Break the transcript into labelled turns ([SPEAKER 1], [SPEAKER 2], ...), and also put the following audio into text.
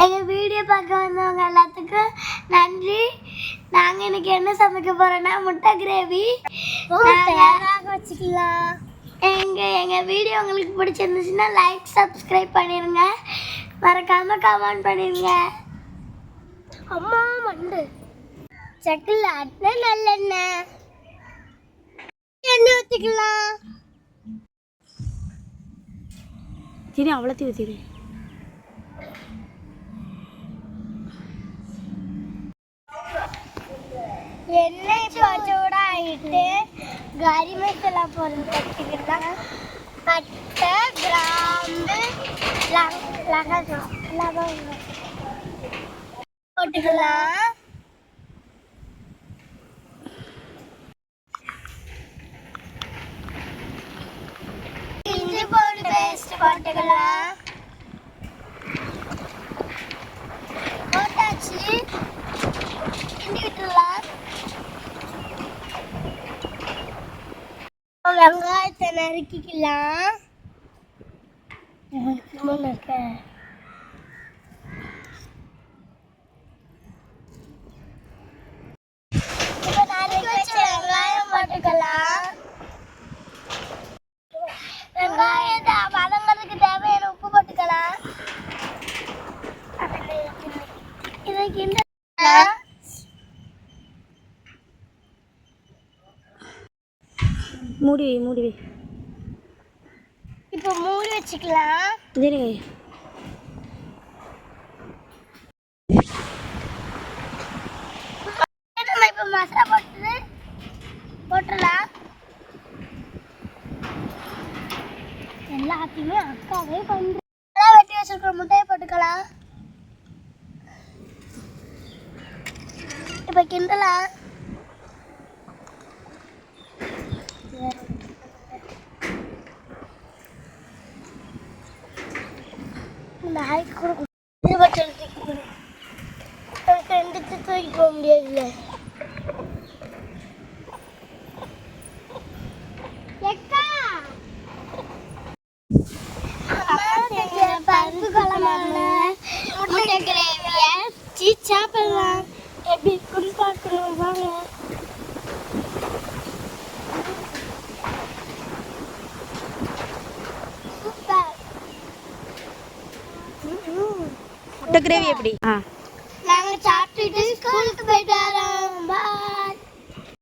[SPEAKER 1] எங்கள் வீடியோ பார்க்க வந்தவங்க எல்லாத்துக்கும் நன்றி. நாங்கள் இன்னைக்கு என்ன சமைக்க போகிறோன்னா முட்டை கிரேவி வச்சுக்கலாம். எங்கள் வீடியோ உங்களுக்கு பிடிச்சிருந்துச்சுன்னா லைக் சப்ஸ்கிரைப் பண்ணிடுங்க. மறக்காமல் கமெண்ட் பண்ணிடுங்க. அம்மா மண்டு சக்கில் ஆட்டின நல்லெண்ணெய் எண்ணெய் ஊற்றிக்கலாம்.
[SPEAKER 2] சரி அவ்வளோத்தையும் ஊற்றிடு.
[SPEAKER 1] எண்ணெய் சூடாகிட்டு கறி மசாலா பொருள் கட்டிக்கலாம். பட்டை கிராம்பு லவங்கம் போட்டுக்கலாம். இஞ்சி பூண்டு பேஸ்ட் போட்டுக்கலாம். போட்டாச்சு, கிண்டி விட்டுலாம். வெங்காயத்தை நறுக்கிக்கலாம். இப்போ நறுக்கி வச்ச வெங்காயம் போட்டுக்கலாம். வெங்காயத்தை வதங்கிறதுக்கு தேவையான உப்பு போட்டுக்கலாம். இதை கிண்ட
[SPEAKER 2] மூடி வை.
[SPEAKER 1] இப்போ மூடி வச்சுக்கலாம்.
[SPEAKER 2] சரி
[SPEAKER 1] இப்போ மசாலா போட்டுடலாம். எல்லாத்தையுமே அக்காவே பண்ணுறேன். வெட்டி வச்சிருக்கிற முட்டையை போட்டுக்கலாம். இப்போ கிண்டலாம். நாய்க்கு கூட ரெண்டுத்து தூக்கி போக முடியாதுல்ல. பருப்பு குழம்புல முட்டை கிரேவியை சாப்பிடலாம். எப்படி இருக்குன்னு பார்க்கணும் வாங்க.
[SPEAKER 2] முட்டை கிரேவி எப்படி?
[SPEAKER 1] நாங்கள் சாப்பிட்டுட்டு ஸ்கூலுக்கு போயிட்டு வரோம். பாய்.